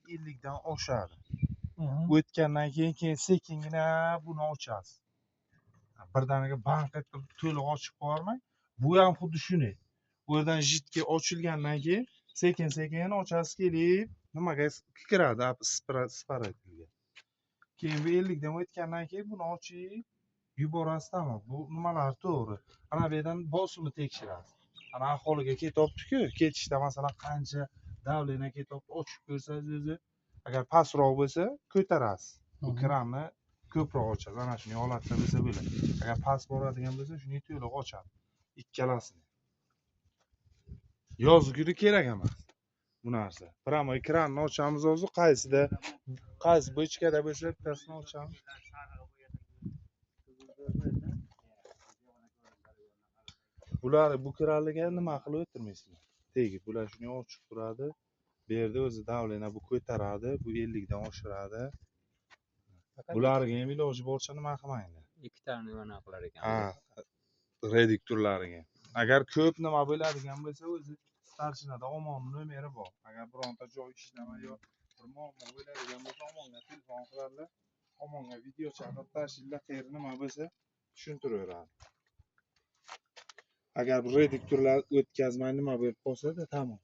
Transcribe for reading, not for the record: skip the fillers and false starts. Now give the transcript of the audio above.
50 dan oshadi. O'tgandan keyin sekingina buni ochasiz. Birdaniga banq etib to'liq ochib qo'yarmang. Bu ham xuddi shunday. Bu yerdan jitga ochilgandan keyin sekin ochasiz kelib nimaga kiradi sparatga. Keyin bu 50 dan o'tgandan keyin buni ochib yuborasiz, tamom. Bu nimalar to'g'ri. Ana bu yerdan bosimni tekshirasiz. Ana aholiga ketyapti-ku, ketishda masalan qancha davleniya ketyapti ochib ko'rsangiz o'zi, agar pastroq bo'lsa ko'tarasiz. Bu kranni ko'proq ochasiz. Ana shunday holatda bo'lsa bo'ladi. Agar past boradigan bo'lsa, shuni to'liq ochadi. Ikkalasini. Yozguri kerak emas bu narsa. Pramo ekranni ochamiz hozir, qaysi bochkada bo'lsa bittasini ochamiz. Bular bu kranlarga nima qilib o'tirmaysizlar? Tegib, bular shuni ochib turadi. Bu yerda o'zi davleniya bu ko'taradi, bu 50 dan oshiradi. Bularga ham iloji boricha nima qilmanglar. Ikkitani nima qilar ekan? Ha, reduktorlariga. Agar ko'p nima bo'ladigan bo'lsa, o'zi starshinada Omon nomeri bor. Agar bironta joy ishlamay yo bir muammo bo'ladigan bo'lsa, Omonga telefon qilarlar. Omonga video chaqirib tashinglar, qayerda nima bo'lsa tushuntiraveradi. Agar bu reduktorlar o'tkazmay nima bo'lib qolsa-da, tamom.